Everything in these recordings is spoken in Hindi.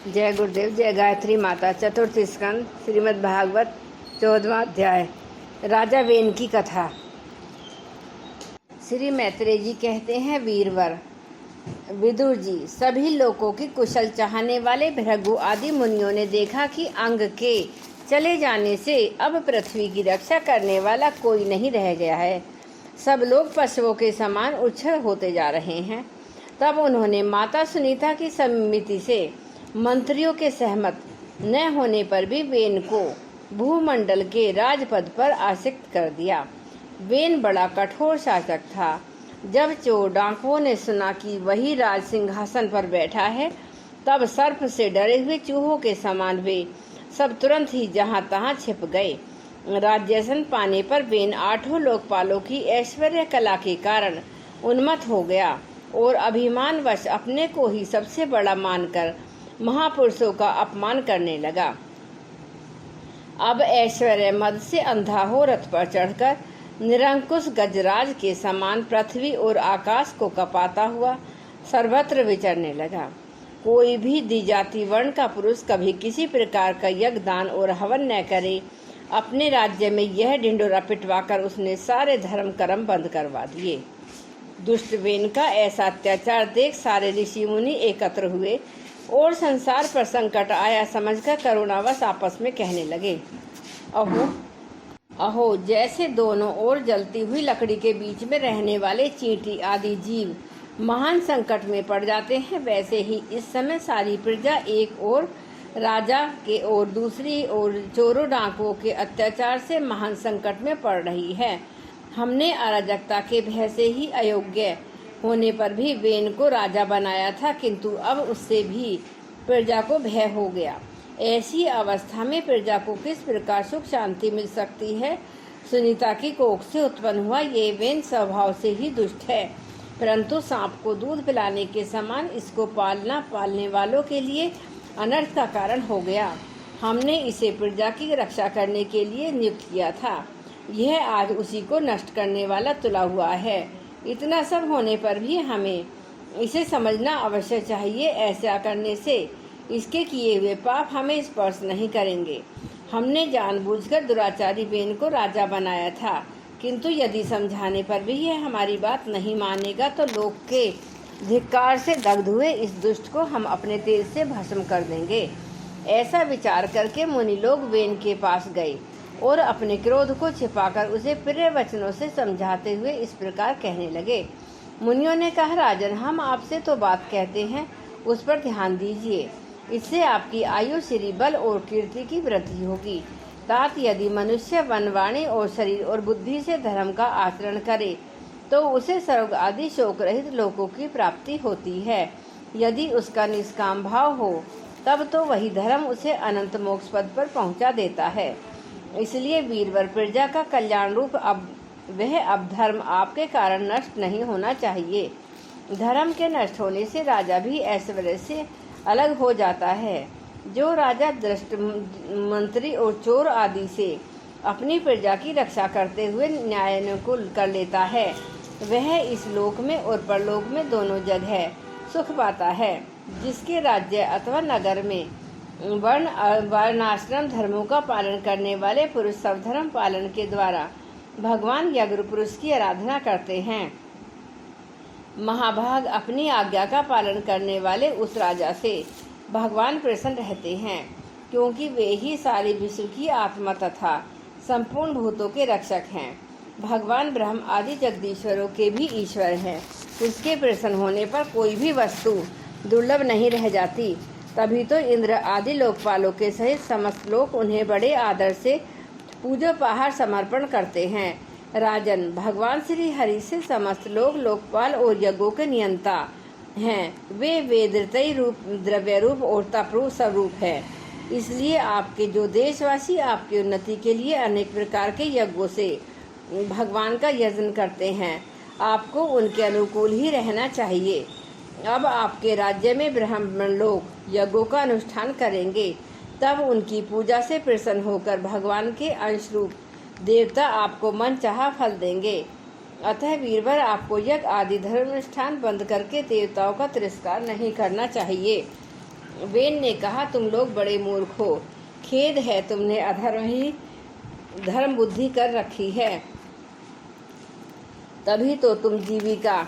जय गुरुदेव, जय गायत्री माता। चतुर्थ स्कंद, श्रीमद् भागवत, 14वां अध्याय। राजा वेन की कथा। श्री मैत्रेय जी कहते हैं, वीरवर विदुर जी, सभी लोगों की कुशल चाहने वाले भृगु आदि मुनियों ने देखा कि अंग के चले जाने से अब पृथ्वी की रक्षा करने वाला कोई नहीं रह गया है। सब लोग पशुओं के समान उच्छल होते जा रहे हैं। तब उन्होंने माता सुनीता की सम्मति से मंत्रियों के सहमत न होने पर भी वेन को भूमंडल के राजपद पर आसीन कर दिया। वेन बड़ा कठोर शासक था। जब चोर डाकुओं ने सुना कि वही राज सिंहासन पर बैठा है, तब सर्प से डरे हुए चूहों के समान वे सब तुरंत ही जहां तहां छिप गए। राज्यासन पाने पर वेन 8 लोकपालों की ऐश्वर्य कला के कारण उन्मत्त हो गया और अभिमानवश अपने को ही सबसे बड़ा मानकर महापुरुषों का अपमान करने लगा। अब ऐश्वर्य मद से अंधा हो रथ पर चढ़कर निरंकुश गजराज के समान पृथ्वी और आकाश को कपाता हुआ सर्वत्र विचरने लगा। कोई भी द्विजाति वर्ण का पुरुष कभी किसी प्रकार का यज्ञ, दान और हवन न करे। अपने राज्य में यह ढिंढोरा पिटवाकर उसने सारे धर्म कर्म बंद करवा दिए। दुष्ट वेन का ऐसा अत्याचार देख सारे ऋषि मुनि एकत्र हुए और संसार पर संकट आया समझकर करुणावश आपस में कहने लगे, अहो अहो, जैसे दोनों ओर जलती हुई लकड़ी के बीच में रहने वाले चींटी आदि जीव महान संकट में पड़ जाते हैं, वैसे ही इस समय सारी प्रजा एक ओर राजा के और दूसरी ओर चोरों डाकुओं के अत्याचार से महान संकट में पड़ रही है। हमने अराजकता के भय से ही अयोग्य होने पर भी वेन को राजा बनाया था, किंतु अब उससे भी प्रजा को भय हो गया। ऐसी अवस्था में प्रजा को किस प्रकार सुख शांति मिल सकती है। सुनीता की कोख से उत्पन्न हुआ ये वेन स्वभाव से ही दुष्ट है, परंतु सांप को दूध पिलाने के समान इसको पालना पालने वालों के लिए अनर्थ का कारण हो गया। हमने इसे प्रजा की रक्षा करने के लिए नियुक्त किया था। यह आज उसी को नष्ट करने वाला तुला हुआ है। इतना सब होने पर भी हमें इसे समझना अवश्य चाहिए। ऐसा करने से इसके किए हुए पाप हमें स्पर्श नहीं करेंगे। हमने जानबूझकर दुराचारी वेन को राजा बनाया था, किंतु यदि समझाने पर भी यह हमारी बात नहीं मानेगा तो लोक के धिक्कार से दग्ध हुए इस दुष्ट को हम अपने तेज से भस्म कर देंगे। ऐसा विचार करके मुनि लोग वेन के पास गए और अपने क्रोध को छिपाकर उसे प्रिय वचनों से समझाते हुए इस प्रकार कहने लगे। मुनियों ने कहा, राजन, हम आपसे तो बात कहते हैं, उस पर ध्यान दीजिए। इससे आपकी आयु, श्री, बल और कीर्ति की वृद्धि होगी। तात यदि मनुष्य वन, वाणी और शरीर और बुद्धि से धर्म का आचरण करे तो उसे स्वर्ग आदि शोक रहित लोकों की प्राप्ति होती है। यदि उसका निष्काम भाव हो तब तो वही धर्म उसे अनंत मोक्ष पद पर पहुंचा देता है। इसलिए वीरवर, प्रजा का कल्याण रूप अब धर्म आपके कारण नष्ट नहीं होना चाहिए। धर्म के नष्ट होने से राजा भी ऐश्वर्य से अलग हो जाता है। जो राजा दृष्ट मंत्री और चोर आदि से अपनी प्रजा की रक्षा करते हुए न्यायानुकूल कर लेता है, वह इस लोक में और परलोक में दोनों जगह सुख पाता है। जिसके राज्य अथवा नगर में वर्णाश्रम धर्मों का पालन करने वाले पुरुष सब धर्म पालन के द्वारा भगवान यज्ञ पुरुष की आराधना करते हैं, महाभाग अपनी आज्ञा का पालन करने वाले उस राजा से भगवान प्रसन्न रहते हैं, क्योंकि वे ही सारी विश्व की आत्मा तथा संपूर्ण भूतों के रक्षक हैं। भगवान ब्रह्म आदि जगदीश्वरों के भी ईश्वर हैं। उसके प्रसन्न होने पर कोई भी वस्तु दुर्लभ नहीं रह जाती। तभी तो इंद्र आदि लोकपालों के सहित समस्त लोग उन्हें बड़े आदर से पूजोपहार समर्पण करते हैं। राजन, भगवान श्री हरि से समस्त लोग लोकपाल और यज्ञों के नियंता हैं। वे वेदतई रूप, द्रव्य रूप और तप रूप स्वरूप है। इसलिए आपके जो देशवासी आपकी उन्नति के लिए अनेक प्रकार के यज्ञों से भगवान का यजन करते हैं, आपको उनके अनुकूल ही रहना चाहिए। अब आपके राज्य में ब्राह्मण लोग यज्ञों का अनुष्ठान करेंगे, तब उनकी पूजा से प्रसन्न होकर भगवान के अंश रूप देवता आपको मन चाहा फल देंगे। अतः वीरवर, आपको यज्ञ आदि धर्म अनुष्ठान बंद करके देवताओं का तिरस्कार नहीं करना चाहिए। वेन ने कहा, तुम लोग बड़े मूर्ख हो। खेद है, तुमने अधर्म ही धर्म बुद्धि कर रखी है। तभी तो तुम जीविका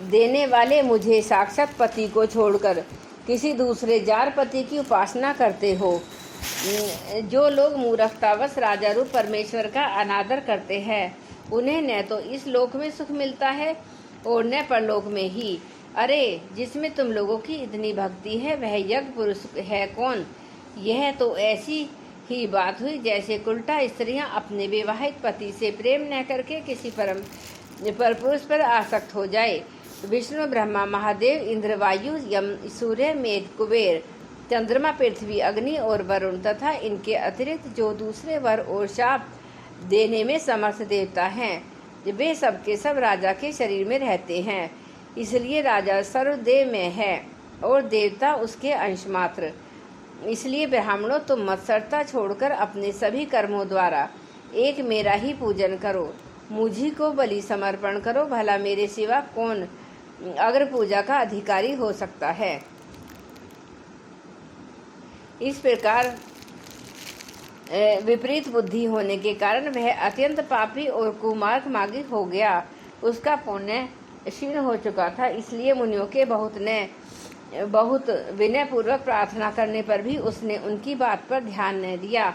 देने वाले मुझे साक्षात पति को छोड़कर किसी दूसरे जार पति की उपासना करते हो। जो लोग मूर्खतावश राजा रूप परमेश्वर का अनादर करते हैं, उन्हें न तो इस लोक में सुख मिलता है और न परलोक में ही। अरे, जिसमें तुम लोगों की इतनी भक्ति है, वह यज्ञ पुरुष है कौन? यह तो ऐसी ही बात हुई जैसे उल्टा स्त्रियां अपने विवाहित पति से प्रेम न करके किसी पर पुरुष पर आसक्त हो जाए। विष्णु, ब्रह्मा, महादेव, इंद्र, वायु, यम, सूर्य, मेघ, कुबेर, चंद्रमा, पृथ्वी, अग्नि और वरुण तथा इनके अतिरिक्त जो दूसरे वर और शाप देने में समर्थ देवता हैं, वे सब के सब राजा के शरीर में रहते हैं। इसलिए राजा सर्वदेव में है और देवता उसके अंश मात्र। इसलिए ब्राह्मणों, तुम मत्सरता छोड़कर अपने सभी कर्मों द्वारा एक मेरा ही पूजन करो, मुझी को बलि समर्पण करो। भला मेरे सिवा कौन अग्र पूजा का अधिकारी हो सकता है? इस प्रकार विपरीत बुद्धि होने के कारण वह अत्यंत पापी और कुमार्ग मार्गी हो गया। उसका पुण्य क्षीण हो चुका था। इसलिए मुनियों के बहुत विनय पूर्वक प्रार्थना करने पर भी उसने उनकी बात पर ध्यान न दिया।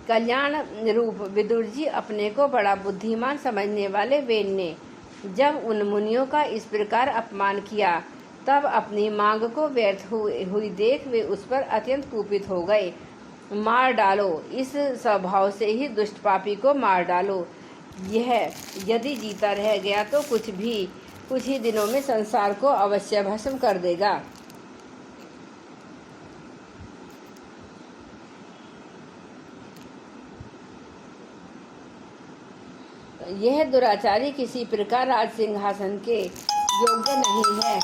कल्याण रूप विदुर जी, अपने को बड़ा बुद्धिमान समझने वाले वेन ने जब उन मुनियों का इस प्रकार अपमान किया, तब अपनी मांग को व्यर्थ हुई देख वे उस पर अत्यंत कुपित हो गए। मार डालो, इस स्वभाव से ही दुष्ट पापी को मार डालो। यह यदि जीता रह गया तो कुछ ही दिनों में संसार को अवश्य भस्म कर देगा। यह दुराचारी किसी प्रकार राज सिंहासन के योग्य नहीं है।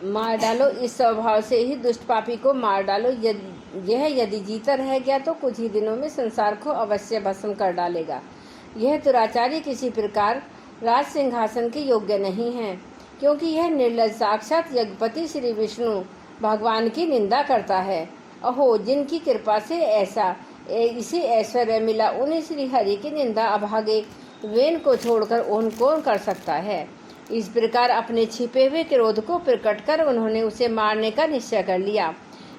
मार डालो, इस स्वभाव से ही दुष्ट पापी को मार डालो। यह यदि जीता रह गया तो कुछ ही दिनों में संसार को अवश्य भस्म कर डालेगा। यह दुराचारी किसी प्रकार राज सिंहासन के योग्य नहीं है, क्योंकि यह निर्लज साक्षात यज्ञपति श्री विष्णु भगवान की निंदा करता है। अहो, जिनकी कृपा से इसे ऐश्वर्य मिला, उन्हें श्री हरि की निंदा अभागे वेन को छोड़कर कौन कर सकता है? इस प्रकार अपने छिपे हुए क्रोध को प्रकट कर उन्होंने उसे मारने का निश्चय कर लिया।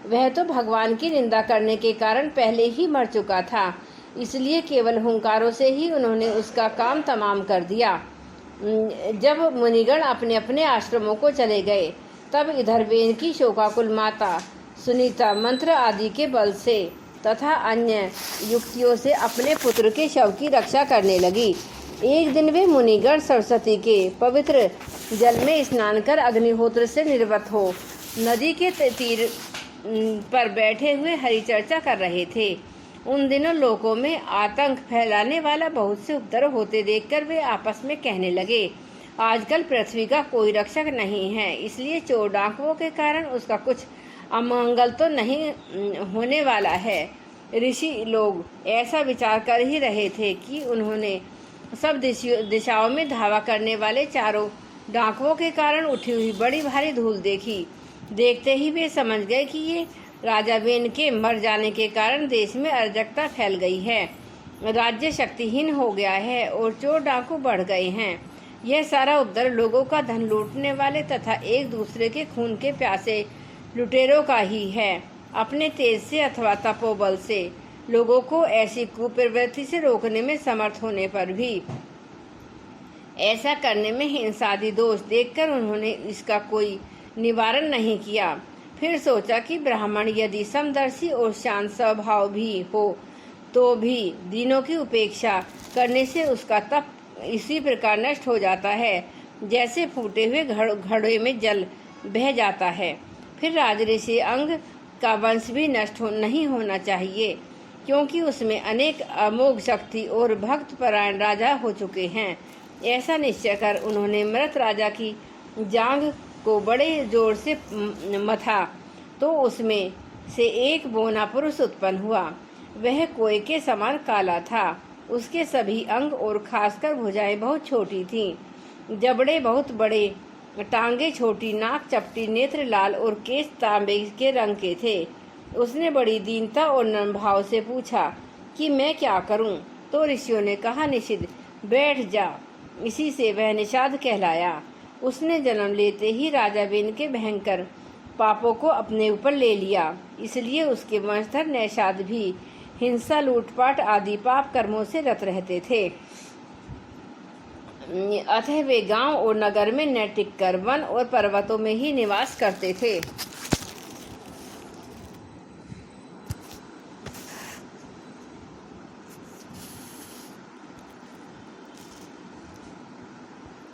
वह तो भगवान की निंदा करने के कारण पहले ही मर चुका था, इसलिए केवल हुंकारों से ही उन्होंने उसका काम तमाम कर दिया। जब मुनिगण अपने अपने आश्रमों को चले गए, तब इधर वेन की शोकाकुल माता सुनीता मंत्र आदि के बल से तथा अन्य युक्तियों से अपने पुत्र के शव की रक्षा करने लगी। एक दिन वे मुनिगण सरस्वती के पवित्र जल में स्नान कर अग्निहोत्र से निर्वत हो नदी के तीर पर बैठे हुए हरि चर्चा कर रहे थे। उन दिनों लोगों में आतंक फैलाने वाला बहुत से उपद्रव होते देखकर वे आपस में कहने लगे, आजकल पृथ्वी का कोई रक्षक नहीं है, इसलिए चोर डाकुओं के कारण उसका कुछ अमंगल तो नहीं होने वाला है। ऋषि लोग ऐसा विचार कर ही रहे थे कि उन्होंने सब दिशाओं में धावा करने वाले चारों डाकुओं के कारण उठी हुई बड़ी भारी धूल देखी। देखते ही वे समझ गए कि ये राजा वेन के मर जाने के कारण देश में अराजकता फैल गई है, राज्य शक्तिहीन हो गया है और चोर डाकू बढ़ गए हैं। यह सारा उपद्रव लोगों का धन लूटने वाले तथा एक दूसरे के खून के प्यासे लुटेरों का ही है। अपने तेज से अथवा तपोबल से लोगों को ऐसी कुप्रवृत्ति से रोकने में समर्थ होने पर भी ऐसा करने में हिंसादि दोष देखकर उन्होंने इसका कोई निवारण नहीं किया। फिर सोचा कि ब्राह्मण यदि समदर्शी और शांत स्वभाव भी हो तो भी दिनों की उपेक्षा करने से उसका तप इसी प्रकार नष्ट हो जाता है जैसे फूटे हुए घड़े में जल बह जाता है। फिर राजऋषि अंग का वंश भी नष्ट नहीं होना चाहिए, क्योंकि उसमें अनेक अमोघ शक्ति और भक्त परायण राजा हो चुके हैं। ऐसा निश्चय कर उन्होंने मृत राजा की जांघ को बड़े जोर से मथा तो उसमें से एक बौना पुरुष उत्पन्न हुआ। वह कोए के समान काला था। उसके सभी अंग और खासकर भुजाएं बहुत छोटी थीं। जबड़े बहुत बड़े, टांगे छोटी, नाक चपटी, नेत्र लाल और केश तांबे के रंग के थे। उसने बड़ी दीनता और नम्र भाव से पूछा कि मैं क्या करूं? तो ऋषियों ने कहा, निषिद्ध बैठ जा। इसी से वह निषाद कहलाया। उसने जन्म लेते ही राजा वेन के भयंकर पापों को अपने ऊपर ले लिया, इसलिए उसके वंशधर नैषाद भी हिंसा, लूटपाट आदि पाप कर्मों से रत रहते थे। अतः वे गांव और नगर में न टिककर वन और पर्वतों में ही निवास करते थे।